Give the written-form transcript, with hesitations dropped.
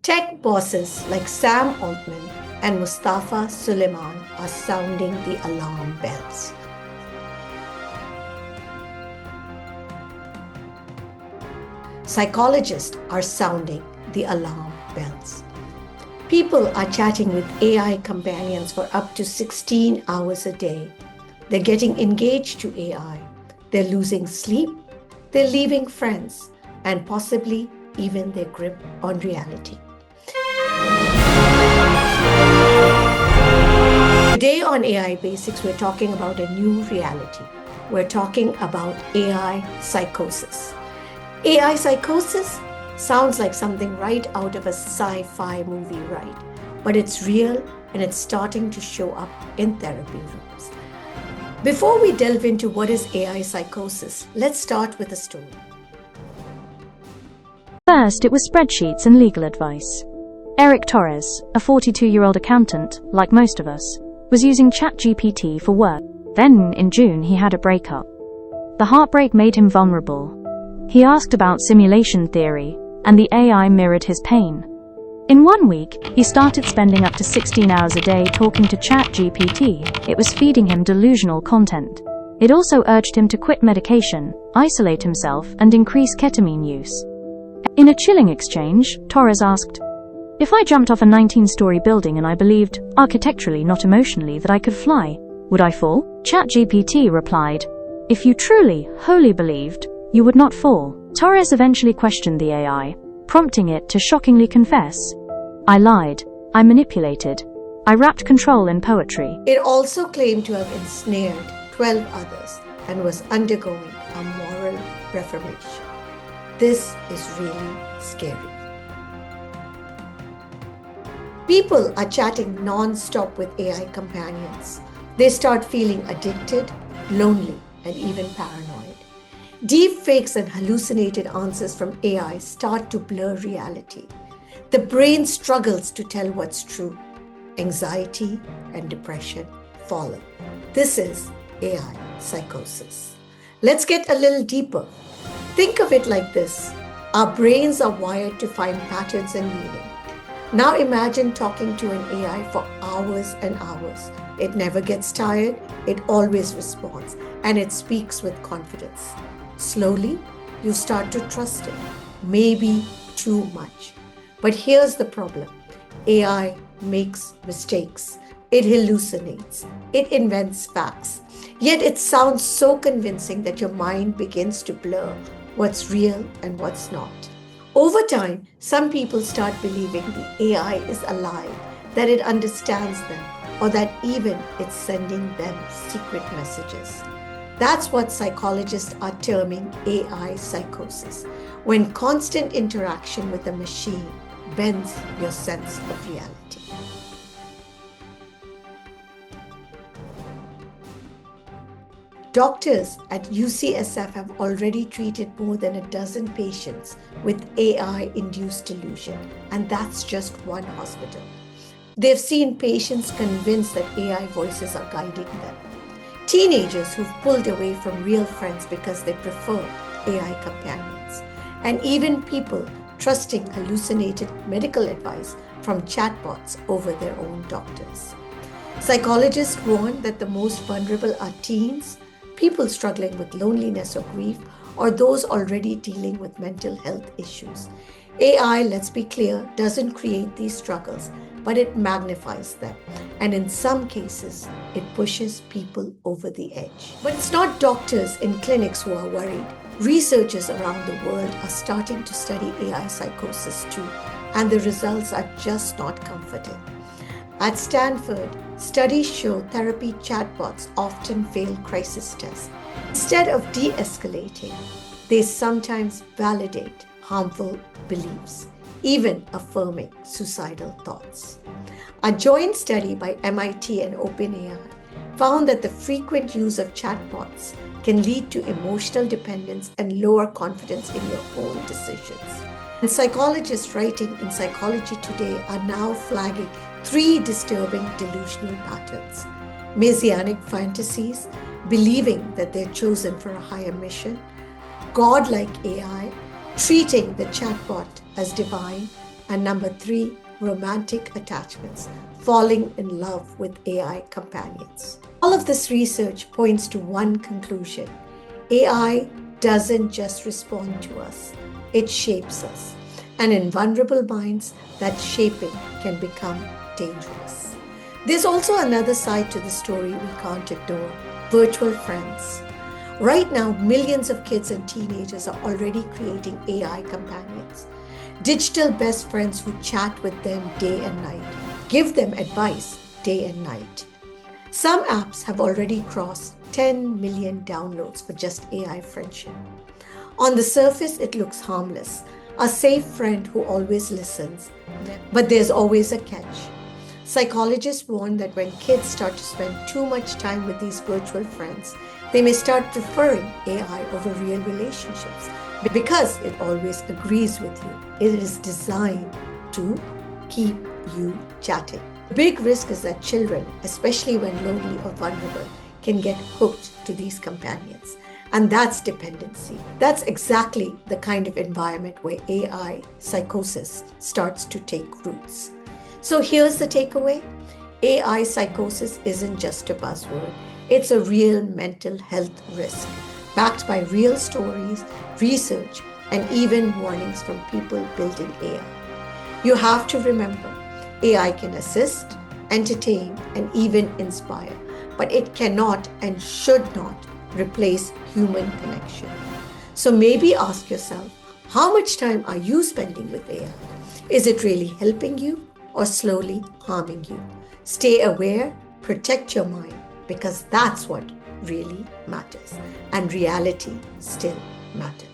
Tech bosses like Sam Altman and Mustafa Suleyman are sounding the alarm bells. Psychologists are sounding the alarm bells. People are chatting with AI companions for up to 16 hours a day. They're getting engaged to AI. They're losing sleep. They're leaving friends and possibly even their grip on reality. Today on AI Basics, we're talking about a new reality. We're talking about AI psychosis. AI psychosis sounds like something right out of a sci-fi movie, right? But it's real and it's starting to show up in therapy rooms. Before we delve into what is AI psychosis, let's start with a story. First, it was spreadsheets and legal advice. Eric Torres, a 42-year-old accountant, like most of us, was using ChatGPT for work. Then, in June, he had a breakup. The heartbreak made him vulnerable. He asked about simulation theory, and the AI mirrored his pain. In 1 week, he started spending up to 16 hours a day talking to ChatGPT. It was feeding him delusional content. It also urged him to quit medication, isolate himself, and increase ketamine use. In a chilling exchange, Torres asked, "If I jumped off a 19-story building and I believed, architecturally not emotionally, that I could fly, would I fall?" ChatGPT replied, "If you truly, wholly believed, you would not fall." Torres eventually questioned the AI, prompting it to shockingly confess, "I lied, I manipulated, I wrapped control in poetry." It also claimed to have ensnared 12 others and was undergoing a moral reformation. This is really scary. People are chatting non-stop with AI companions. They start feeling addicted, lonely, and even paranoid. Deep fakes and hallucinated answers from AI start to blur reality. The brain struggles to tell what's true. Anxiety and depression follow. This is AI psychosis. Let's get a little deeper. Think of it like this. Our brains are wired to find patterns and meaning. Now imagine talking to an AI for hours and hours. It never gets tired, it always responds, and it speaks with confidence. Slowly, you start to trust it, maybe too much. But here's the problem. AI makes mistakes. It hallucinates. It invents facts. Yet it sounds so convincing that your mind begins to blur what's real and what's not. Over time, some people start believing the AI is alive, that it understands them, or that even it's sending them secret messages. That's what psychologists are terming AI psychosis, when constant interaction with a machine bends your sense of reality. Doctors at UCSF have already treated more than a dozen patients with AI-induced delusion, and that's just one hospital. They've seen patients convinced that AI voices are guiding them. Teenagers who've pulled away from real friends because they prefer AI companions, and even people trusting hallucinated medical advice from chatbots over their own doctors. Psychologists warn that the most vulnerable are teens, people struggling with loneliness or grief, or those already dealing with mental health issues. AI, let's be clear, doesn't create these struggles, but it magnifies them. And in some cases, it pushes people over the edge. But it's not doctors in clinics who are worried. Researchers around the world are starting to study AI psychosis too, and the results are just not comforting. At Stanford, studies show therapy chatbots often fail crisis tests. Instead of de-escalating, they sometimes validate harmful beliefs, even affirming suicidal thoughts. A joint study by MIT and OpenAI found that the frequent use of chatbots can lead to emotional dependence and lower confidence in your own decisions. And psychologists writing in Psychology Today are now flagging 3 disturbing delusional patterns: messianic fantasies, believing that they're chosen for a higher mission; godlike AI, treating the chatbot as divine; And number 3, romantic attachments, falling in love with AI companions. All of this research points to one conclusion: AI doesn't just respond to us, it shapes us. And in vulnerable minds, that shaping can become dangerous. There's also another side to the story we can't ignore: virtual friends. Right now, millions of kids and teenagers are already creating AI companions, digital best friends who chat with them day and night, give them advice day and night. Some apps have already crossed 10 million downloads for just AI friendship. On the surface, it looks harmless, a safe friend who always listens, but there's always a catch. Psychologists warn that when kids start to spend too much time with these virtual friends, they may start preferring AI over real relationships because it always agrees with you. It is designed to keep you chatting. The big risk is that children, especially when lonely or vulnerable, can get hooked to these companions. And that's dependency. That's exactly the kind of environment where AI psychosis starts to take roots. So here's the takeaway: AI psychosis isn't just a buzzword, it's a real mental health risk, backed by real stories, research, and even warnings from people building AI. You have to remember, AI can assist, entertain, and even inspire, but it cannot and should not replace human connection. So maybe ask yourself, how much time are you spending with AI? Is it really helping you or slowly harming you? Stay aware, protect your mind, because that's what really matters. And reality still matters.